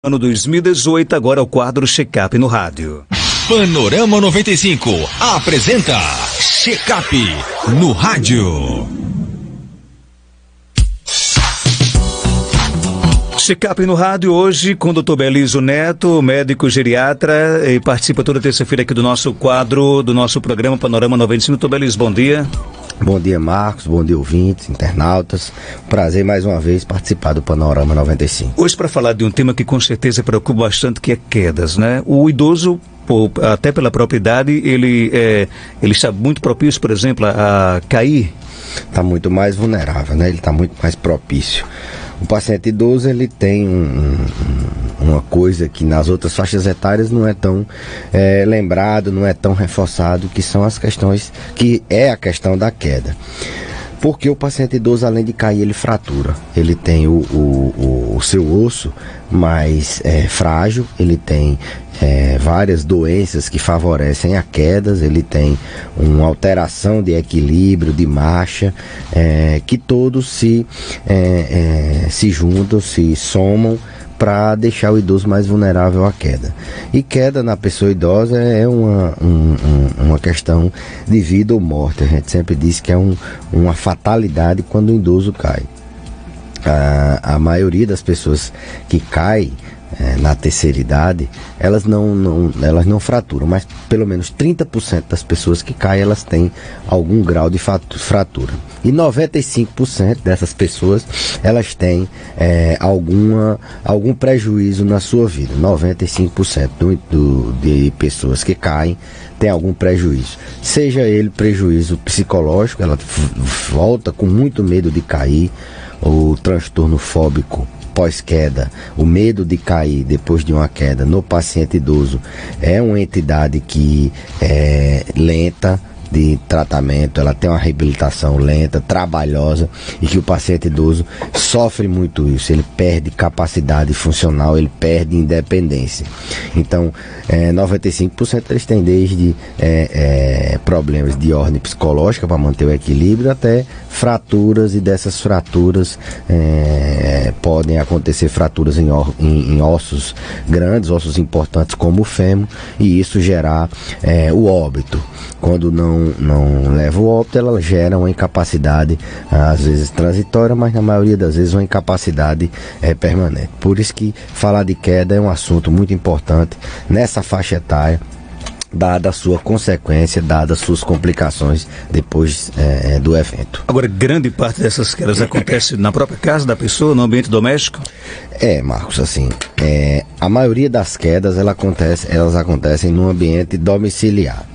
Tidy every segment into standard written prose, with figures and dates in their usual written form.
Ano 2018, agora o quadro Check-up no rádio. Panorama 95 apresenta Check-up no rádio. Check-up no rádio hoje com o Dr. Beliso Neto, médico geriatra, e participa toda terça-feira aqui do nosso quadro, do nosso programa Panorama 95. Dr. Beliso, bom dia. Bom dia, Marcos, bom dia, ouvintes, internautas. Prazer mais uma vez participar do Panorama 95. Hoje para falar de um tema que com certeza preocupa bastante, que é quedas, né? O idoso, até pela própria idade, ele está muito propício, por exemplo, a cair. Está muito mais vulnerável, né? Ele está muito mais propício. O paciente idoso, ele tem uma coisa que nas outras faixas etárias não é tão lembrado, não é tão reforçado, que são as questões, que é a questão da queda. Porque o paciente idoso, além de cair, ele fratura. Ele tem o seu osso mais frágil, ele tem várias doenças que favorecem a quedas, ele tem uma alteração de equilíbrio, de marcha, que todos se juntam, se somam para deixar o idoso mais vulnerável à queda. E queda na pessoa idosa é uma questão de vida ou morte. A gente sempre diz que é uma fatalidade quando o idoso cai. A maioria das pessoas que caem na terceira idade, elas não fraturam, mas pelo menos 30% das pessoas que caem, elas têm algum grau de fratura. E 95% dessas pessoas, elas têm algum prejuízo na sua vida. 95% de pessoas que caem tem algum prejuízo. Seja ele prejuízo psicológico, ela volta com muito medo de cair, o transtorno fóbico pós-queda, o medo de cair depois de uma queda no paciente idoso é uma entidade que é lenta de tratamento, ela tem uma reabilitação lenta, trabalhosa, e que o paciente idoso sofre muito isso, ele perde capacidade funcional, ele perde independência. Então, 95% eles têm desde problemas de ordem psicológica para manter o equilíbrio, até fraturas, e dessas fraturas podem acontecer fraturas em ossos grandes, ossos importantes como o fêmur, e isso gerar o óbito. Quando não leva o óbito, ela gera uma incapacidade, às vezes transitória, mas na maioria das vezes uma incapacidade permanente. Por isso que falar de queda é um assunto muito importante nessa faixa etária, dada a sua consequência, dadas as suas complicações depois do evento. Agora, grande parte dessas quedas acontece na própria casa da pessoa, no ambiente doméstico? Marcos, assim, a maioria das quedas elas acontecem no ambiente domiciliar.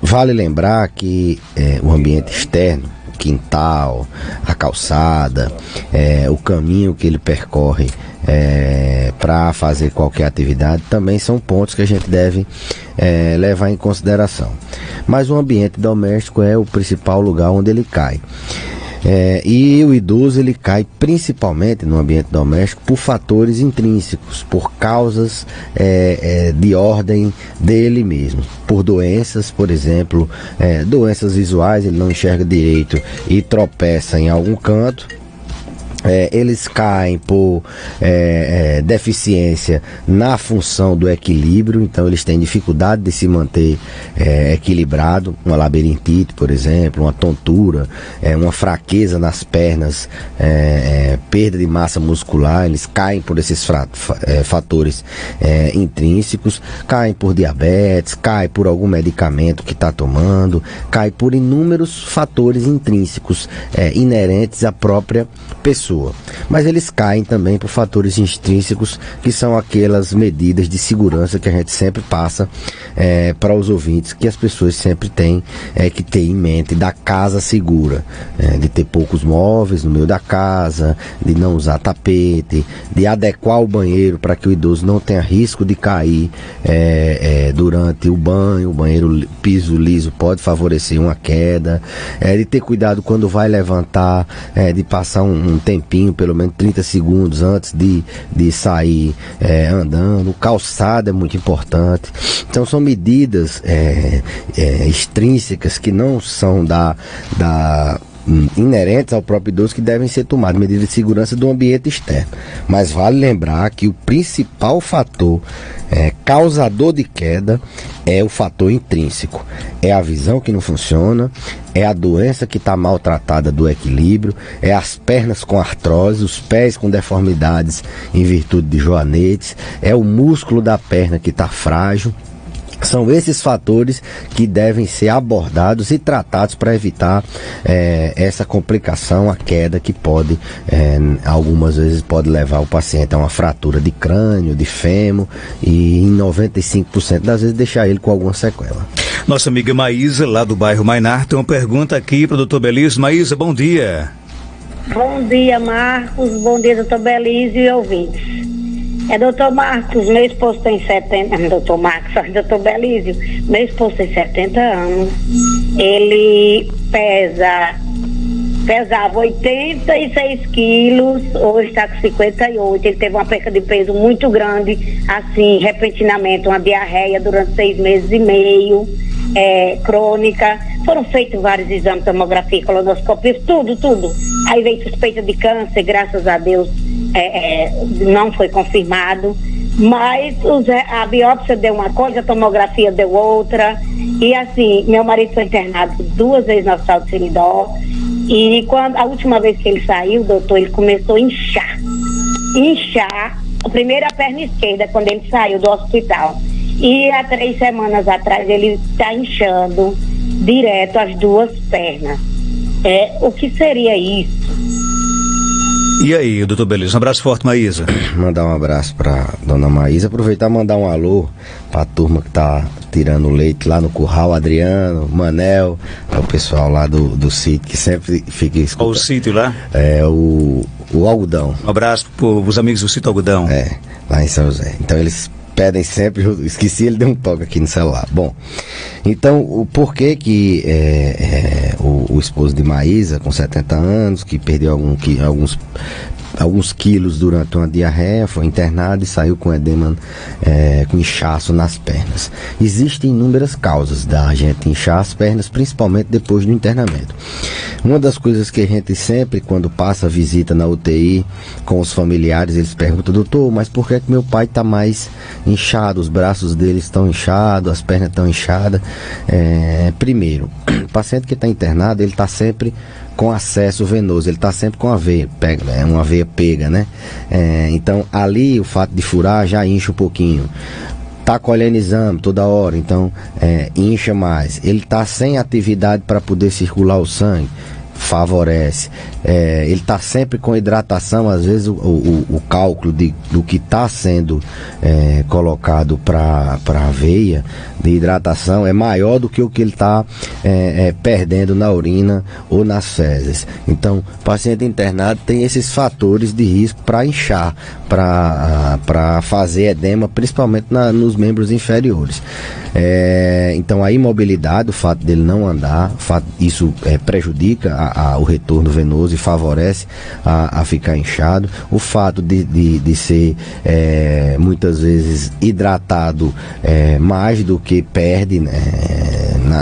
Vale lembrar que o ambiente externo, o quintal, a calçada, o caminho que ele percorre para fazer qualquer atividade, também são pontos que a gente deve levar em consideração. Mas o ambiente doméstico é o principal lugar onde ele cai. E o idoso, ele cai principalmente no ambiente doméstico por fatores intrínsecos, por causas de ordem dele mesmo, por doenças, por exemplo, doenças visuais, ele não enxerga direito e tropeça em algum canto. Eles caem por deficiência na função do equilíbrio, então eles têm dificuldade de se manter equilibrado, uma labirintite, por exemplo, uma tontura, uma fraqueza nas pernas, perda de massa muscular. Eles caem por esses fatores intrínsecos, caem por diabetes, caem por algum medicamento que está tomando, caem por inúmeros fatores intrínsecos inerentes à própria pessoa. Mas eles caem também por fatores extrínsecos, que são aquelas medidas de segurança que a gente sempre passa para os ouvintes, que as pessoas sempre têm que ter em mente, da casa segura, de ter poucos móveis no meio da casa, de não usar tapete, de adequar o banheiro para que o idoso não tenha risco de cair durante o banho. O banheiro piso liso pode favorecer uma queda, de ter cuidado quando vai levantar, de passar um tempinho, pelo menos 30 segundos antes de sair andando. Calçada é muito importante. Então são medidas extrínsecas que não são inerentes ao próprio idoso que devem ser tomadas, medidas de segurança do ambiente externo. Mas vale lembrar que o principal fator causador de queda é o fator intrínseco. É a visão que não funciona, é a doença que está maltratada do equilíbrio, é as pernas com artrose, os pés com deformidades em virtude de joanetes, é o músculo da perna que está frágil. São esses fatores que devem ser abordados e tratados para evitar essa complicação, a queda que pode, algumas vezes pode levar o paciente a uma fratura de crânio, de fêmur e em 95% das vezes deixar ele com alguma sequela. Nossa amiga Maísa, lá do bairro Mainar, tem uma pergunta aqui para o Dr. Belísio. Maísa, bom dia. Bom dia, Marcos. Bom dia, Dr. Belísio e ouvintes. Doutor Marcos, meu esposo tem 70... Doutor Marcos, Dr. Belísio, meu esposo tem 70 anos. Ele pesava 86 quilos, hoje está com 58. Ele teve uma perca de peso muito grande, assim, repentinamente, uma diarreia durante 6 meses e meio, crônica. Foram feitos vários exames, tomografia, colonoscopia, tudo. Aí veio suspeita de câncer, graças a Deus não foi confirmado, mas a biópsia deu uma coisa, a tomografia deu outra, e assim, meu marido foi internado 2 vezes no Hospital de Seridó, e a última vez que ele saiu, doutor, ele começou a inchar, a primeira perna esquerda, quando ele saiu do hospital, e há 3 semanas atrás ele está inchando direto as 2 pernas. O que seria isso? E aí, doutor Belísio, um abraço forte, Maísa. Mandar um abraço pra dona Maísa, aproveitar e mandar um alô pra turma que tá tirando leite lá no curral, Adriano, Manel, o pessoal lá do sítio que sempre fica escutando. O sítio lá? O Algodão. Um abraço pros amigos do sítio Algodão. Lá em São José. Então eles pedem sempre, eu esqueci, ele deu um toque aqui no celular. Bom, então o porquê que o esposo de Maísa, com 70 anos, que perdeu alguns quilos durante uma diarreia, foi internado e saiu com edema, com inchaço nas pernas. Existem inúmeras causas da gente inchar as pernas, principalmente depois do internamento. Uma das coisas que a gente sempre, quando passa a visita na UTI com os familiares, eles perguntam: doutor, mas por que meu pai está mais inchado? Os braços dele estão inchados, as pernas estão inchadas. Primeiro, o paciente que está internado, ele está sempre com acesso venoso, ele está sempre com a veia, uma veia pega, né? Então ali o fato de furar já incha um pouquinho. Tá colhendo exame toda hora, então incha mais. Ele tá sem atividade para poder circular o sangue, favorece. Ele está sempre com hidratação, às vezes o cálculo do que está sendo colocado para a veia de hidratação é maior do que o que ele está perdendo na urina ou nas fezes. Então, o paciente internado tem esses fatores de risco para inchar, para fazer edema, principalmente nos membros inferiores. Então, a imobilidade, o fato dele não andar, isso prejudica o retorno venoso e favorece a ficar inchado. O fato de ser muitas vezes hidratado mais do que perde, né,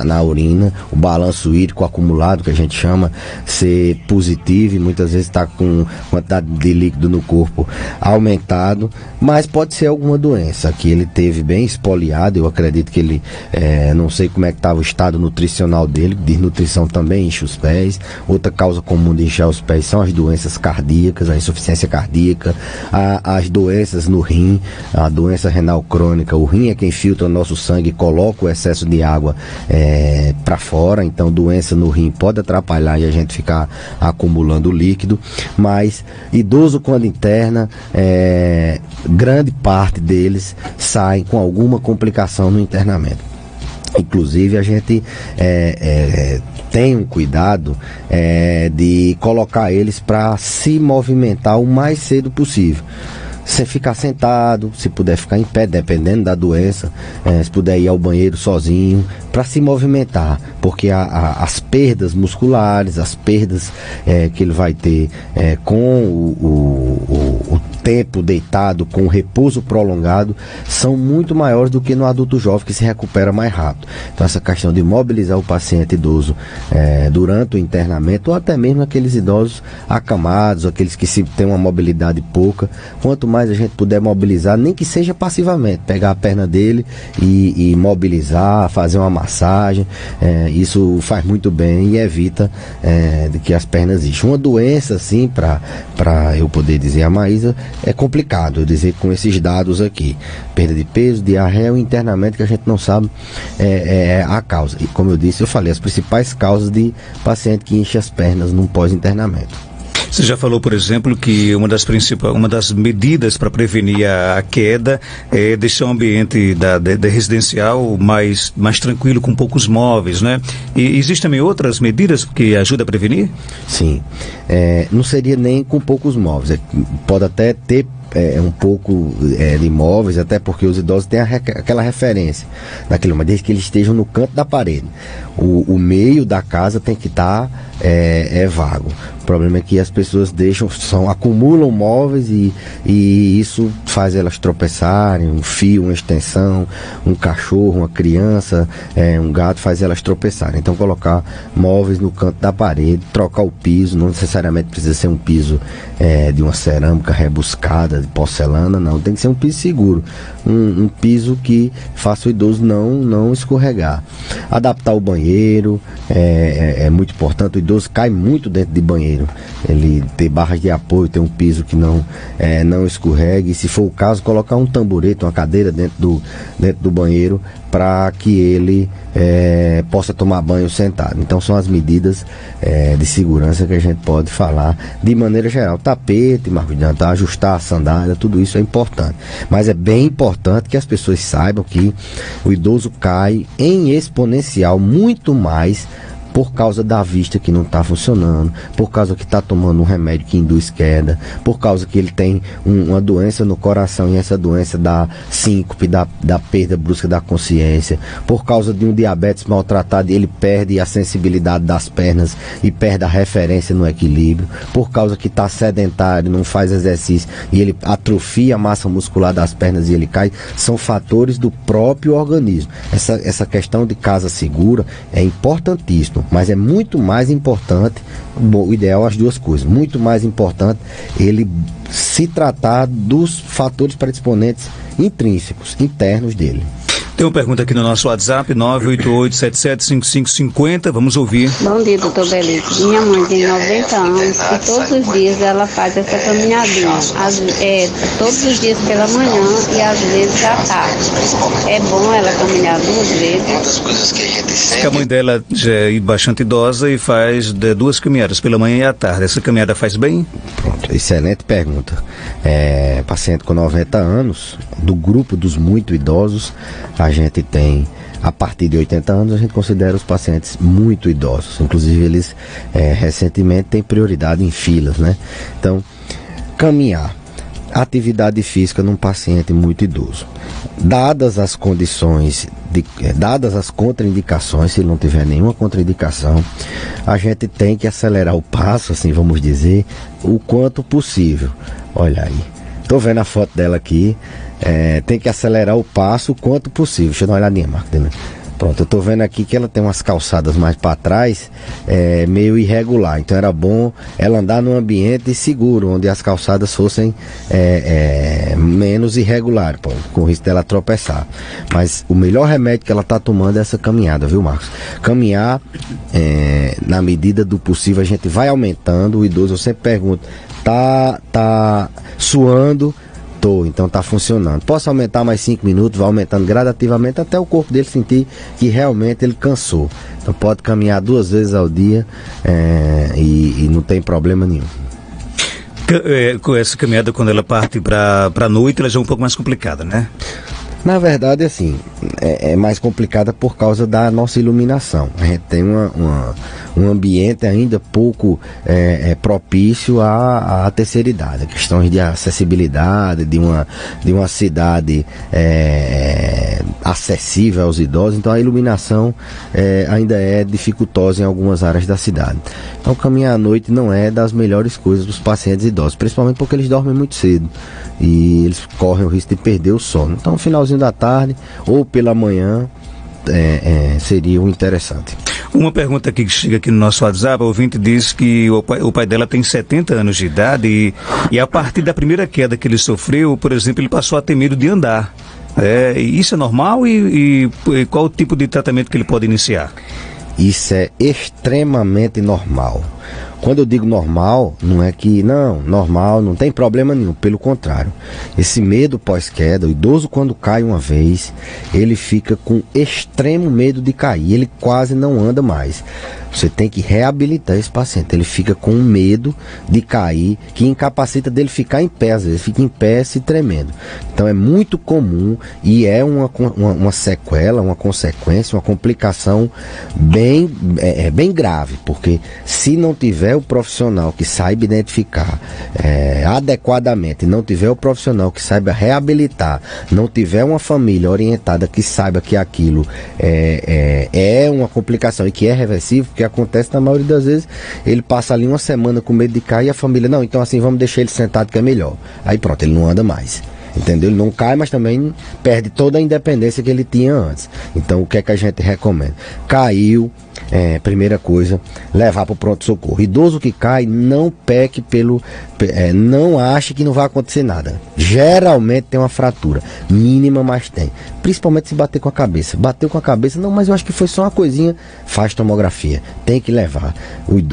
na urina, o balanço hídrico acumulado, que a gente chama, ser positivo, e muitas vezes está com quantidade de líquido no corpo aumentado, mas pode ser alguma doença que ele teve bem espoliado. Eu acredito que ele, não sei como é que estava o estado nutricional dele, desnutrição também incha os pés. Outra causa comum de inchar os pés são as doenças cardíacas, a insuficiência cardíaca, as doenças no rim, a doença renal crônica. O rim é quem filtra o nosso sangue e coloca o excesso de água para fora, então doença no rim pode atrapalhar e a gente ficar acumulando líquido. Mas idoso quando interna, grande parte deles saem com alguma complicação no internamento. Inclusive a gente tem um cuidado de colocar eles para se movimentar o mais cedo possível. Se ficar sentado, se puder ficar em pé, dependendo da doença, se puder ir ao banheiro sozinho, para se movimentar, porque as perdas musculares, as perdas que ele vai ter com o tempo deitado, com repouso prolongado, são muito maiores do que no adulto jovem, que se recupera mais rápido. Então essa questão de mobilizar o paciente idoso durante o internamento, ou até mesmo aqueles idosos acamados, aqueles que têm uma mobilidade pouca, quanto mais a gente puder mobilizar, nem que seja passivamente, pegar a perna dele e mobilizar, fazer uma massagem, isso faz muito bem e evita de que as pernas incham. Uma doença assim, para eu poder dizer a Maísa, é complicado eu dizer com esses dados aqui, perda de peso, diarreia, o internamento que a gente não sabe a causa. E como eu disse, eu falei as principais causas de paciente que incha as pernas num pós-internamento. Você já falou, por exemplo, que uma das medidas para prevenir a queda é deixar o ambiente da residencial mais tranquilo, com poucos móveis, né? E existem também outras medidas que ajudam a prevenir? Sim. Não seria nem com poucos móveis. Pode até ter um pouco de imóveis, até porque os idosos têm aquela referência daquilo, mas desde que eles estejam no canto da parede. O meio da casa tem que estar vago. O problema é que as pessoas acumulam móveis e isso faz elas tropeçarem, um fio, uma extensão, um cachorro, uma criança, um gato, faz elas tropeçarem. Então colocar móveis no canto da parede, trocar o piso, não necessariamente precisa ser um piso de uma cerâmica rebuscada, de porcelana, não, tem que ser um piso seguro, um piso que faça o idoso não escorregar. Adaptar o banheiro é muito importante. O idoso cai muito dentro de banheiro, ele ter barras de apoio, ter um piso que não escorregue, e se for o caso, colocar um tamborete, uma cadeira dentro do banheiro, para que ele possa tomar banho sentado. Então são as medidas de segurança que a gente pode falar de maneira geral. Tapete, Marcos Dantas, ajustar a sandália, tudo isso é importante. Mas é bem importante que as pessoas saibam que o idoso cai em exponencial muito mais por causa da vista que não está funcionando, por causa que está tomando um remédio que induz queda, por causa que ele tem uma doença no coração e essa doença dá síncope, dá perda brusca da consciência, por causa de um diabetes maltratado, ele perde a sensibilidade das pernas e perde a referência no equilíbrio, por causa que está sedentário, não faz exercício e ele atrofia a massa muscular das pernas e ele cai. São fatores do próprio organismo. Essa questão de casa segura é importantíssimo, mas é muito mais importante, o ideal as duas coisas, muito mais importante ele se tratar dos fatores predisponentes intrínsecos, internos dele. Tem uma pergunta aqui no nosso WhatsApp, 988-775550, vamos ouvir. Bom dia, doutor Belito. Minha mãe tem 90 anos e todos os dias ela faz essa caminhadinha. Todos os dias pela manhã e às vezes à tarde. É bom ela caminhar 2 vezes. Uma das coisas que a gente sempre... A mãe dela já é bastante idosa e faz 2 caminhadas, pela manhã e à tarde. Essa caminhada faz bem? Pronto, excelente pergunta. Paciente com 90 anos, do grupo dos muito idosos, a gente tem, a partir de 80 anos, a gente considera os pacientes muito idosos. Inclusive, eles recentemente têm prioridade em filas, né? Então, caminhar, atividade física num paciente muito idoso. Dadas as condições, dadas as contraindicações, se não tiver nenhuma contraindicação, a gente tem que acelerar o passo, assim vamos dizer, o quanto possível. Olha aí, tô vendo a foto dela aqui. Tem que acelerar o passo o quanto possível. Deixa eu dar uma olhadinha, Marcos. Pronto, eu tô vendo aqui que ela tem umas calçadas mais para trás, meio irregular. Então era bom ela andar num ambiente seguro, onde as calçadas fossem menos irregulares, com o risco dela tropeçar. Mas o melhor remédio que ela tá tomando é essa caminhada, viu, Marcos? Caminhar, na medida do possível, a gente vai aumentando. O idoso, eu sempre pergunto, tá suando? Então tá funcionando. Posso aumentar mais 5 minutos, vai aumentando gradativamente até o corpo dele sentir que realmente ele cansou. Então pode caminhar 2 vezes ao dia e não tem problema nenhum. Com essa caminhada, quando ela parte para a noite, ela já é um pouco mais complicada, né? Na verdade, assim, é mais complicada por causa da nossa iluminação. A gente tem um ambiente ainda pouco propício à terceira idade. Questões de acessibilidade, de uma cidade acessível aos idosos, então a iluminação ainda é dificultosa em algumas áreas da cidade. Então caminhar à noite não é das melhores coisas dos pacientes idosos, principalmente porque eles dormem muito cedo e eles correm o risco de perder o sono. Então, no finalzinho da tarde ou pela manhã seria o interessante. Uma pergunta aqui que chega aqui no nosso WhatsApp, o ouvinte diz que o pai dela tem 70 anos de idade e a partir da primeira queda que ele sofreu, por exemplo, ele passou a ter medo de andar. Isso é normal e qual o tipo de tratamento que ele pode iniciar? Isso é extremamente normal. Quando eu digo normal, não é que normal, não tem problema nenhum, pelo contrário. Esse medo pós-queda, o idoso quando cai uma vez, ele fica com extremo medo de cair, ele quase não anda mais. Você tem que reabilitar esse paciente, ele fica com medo de cair, que incapacita dele ficar em pé, às vezes fica em pé se tremendo. Então é muito comum e é uma sequela, uma consequência, uma complicação bem grave, porque se não tiver o profissional que saiba identificar adequadamente, não tiver o profissional que saiba reabilitar, não tiver uma família orientada que saiba que aquilo é uma complicação e que é reversível, porque acontece na maioria das vezes, ele passa ali uma semana com medo de cair e a família, não, então assim, vamos deixar ele sentado que é melhor. Aí pronto, ele não anda mais. Entendeu? Ele não cai, mas também perde toda a independência que ele tinha antes. Então, o que é que a gente recomenda? Caiu, primeira coisa, levar para o pronto-socorro. Idoso que cai, não peque não ache que não vai acontecer nada. Geralmente tem uma fratura, mínima, mas tem. Principalmente se bater com a cabeça. Bateu com a cabeça, não, mas eu acho que foi só uma coisinha. Faz tomografia, tem que levar.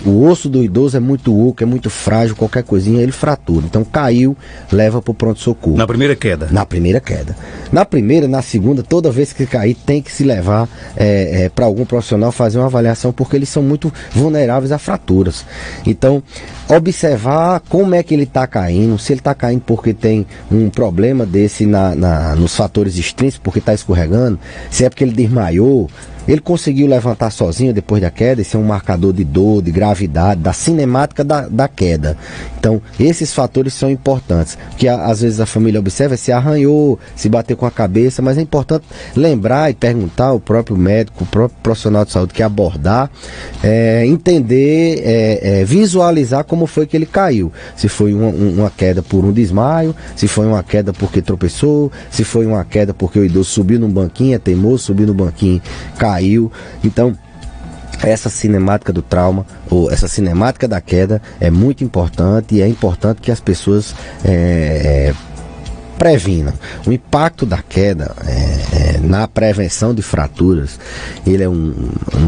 O osso do idoso é muito oco, é muito frágil, qualquer coisinha ele fratura. Então, caiu, leva para o pronto-socorro. Na primeira queda? Na primeira queda. Na primeira, na segunda, toda vez que cair, tem que se levar para algum profissional fazer uma avaliação, porque eles são muito vulneráveis a fraturas. Então, observar como é que ele está caindo, se ele está caindo porque tem um problema desse nos fatores extrínsecos, porque está escorregando, se é porque ele desmaiou, ele conseguiu levantar sozinho depois da queda, esse é um marcador de dor, de gravidade, da cinemática da queda. Então, esses fatores são importantes, que às vezes a família observa se arranhou, se bateu com a cabeça, mas é importante lembrar e perguntar ao próprio médico, o próprio profissional de saúde que abordar, entender, visualizar como foi que ele caiu. Se foi uma queda por um desmaio, se foi uma queda porque tropeçou, se foi uma queda porque o idoso subiu num banquinho, é teimoso, subiu no banquinho, caiu. Então, essa cinemática do trauma, ou essa cinemática da queda, é muito importante e é importante que as pessoas previnam. O impacto da queda na prevenção de fraturas, ele é um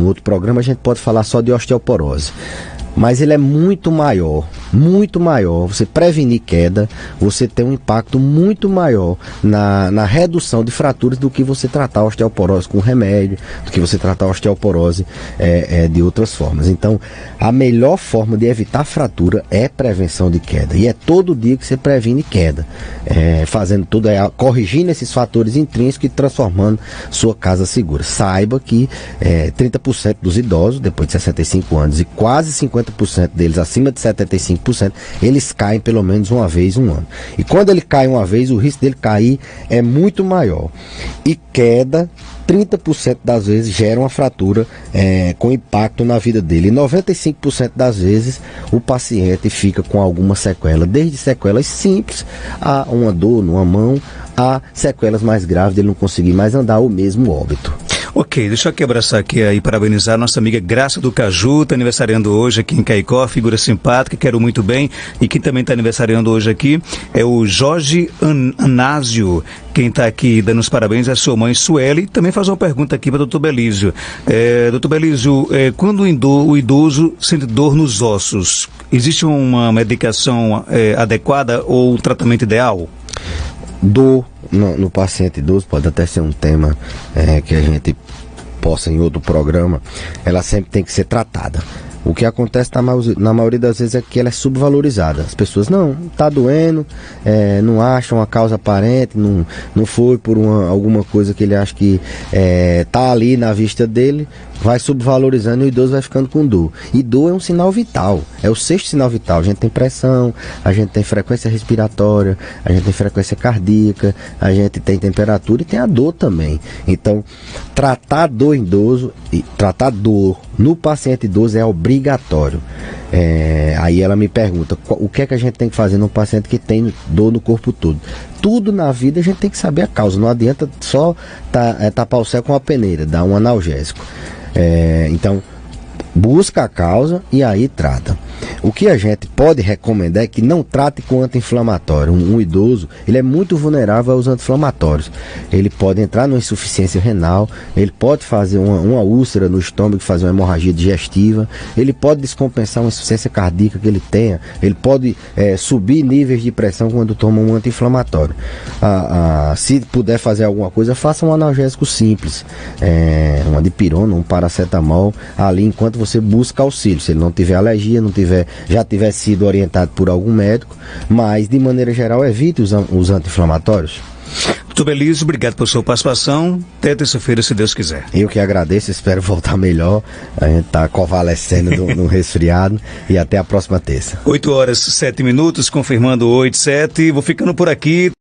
outro programa, a gente pode falar só de osteoporose. Mas ele é muito maior. Você prevenir queda, você tem um impacto muito maior na redução de fraturas do que você tratar a osteoporose com remédio, do que você tratar a osteoporose de outras formas. Então, a melhor forma de evitar fratura é prevenção de queda. E é todo dia que você previne queda. Fazendo tudo, corrigindo esses fatores intrínsecos e transformando sua casa segura. Saiba que 30% dos idosos, depois de 65 anos, e quase 50% deles acima de 75%, eles caem pelo menos uma vez um ano. E quando ele cai uma vez, o risco dele cair é muito maior. E queda, 30% das vezes gera uma fratura com impacto na vida dele. E 95% das vezes o paciente fica com alguma sequela, desde sequelas simples a uma dor numa mão, a sequelas mais graves dele não conseguir mais andar ou mesmo óbito. Ok, deixa eu aqui abraçar aqui e parabenizar a nossa amiga Graça do Caju, está aniversariando hoje aqui em Caicó, figura simpática, quero muito bem. E quem também está aniversariando hoje aqui é o Jorge Anásio. Quem está aqui dando os parabéns é a sua mãe Sueli. Também faz uma pergunta aqui para o Dr. Belísio. Dr. Belísio, quando o idoso sente dor nos ossos, existe uma medicação adequada ou um tratamento ideal? Dor no paciente idoso pode até ser um tema que a gente possa em outro programa, ela sempre tem que ser tratada. O que acontece na maioria das vezes é que ela é subvalorizada. As pessoas, não, tá doendo, não acham a causa aparente, não foi por alguma coisa que ele acha que tá ali na vista dele, vai subvalorizando e o idoso vai ficando com dor. E dor é um sinal vital, é o 6º sinal vital. A gente tem pressão, a gente tem frequência respiratória, a gente tem frequência cardíaca, a gente tem temperatura e tem a dor também. Então, tratar dor em idoso e tratar dor no paciente idoso é obrigatório. Aí ela me pergunta, o que é que a gente tem que fazer num paciente que tem dor no corpo todo? Tudo na vida a gente tem que saber a causa, não adianta só tapar o céu com a peneira, dar um analgésico. Então, busca a causa e aí trata. O que a gente pode recomendar é que não trate com anti-inflamatório. Um idoso, ele é muito vulnerável aos anti-inflamatórios. Ele pode entrar numa insuficiência renal, ele pode fazer uma úlcera no estômago, fazer uma hemorragia digestiva, ele pode descompensar uma insuficiência cardíaca que ele tenha, ele pode subir níveis de pressão quando toma um anti-inflamatório. Se puder fazer alguma coisa, faça um analgésico simples, uma dipirona, um paracetamol, ali enquanto você busca auxílio. Se ele não tiver alergia, já tiver sido orientado por algum médico, mas de maneira geral evite os anti-inflamatórios. Muito Belísio, obrigado pela sua participação. Até terça-feira, se Deus quiser. Eu que agradeço, espero voltar melhor. A gente está convalescendo no resfriado e até a próxima terça. 8h07, confirmando 8h07. Vou ficando por aqui.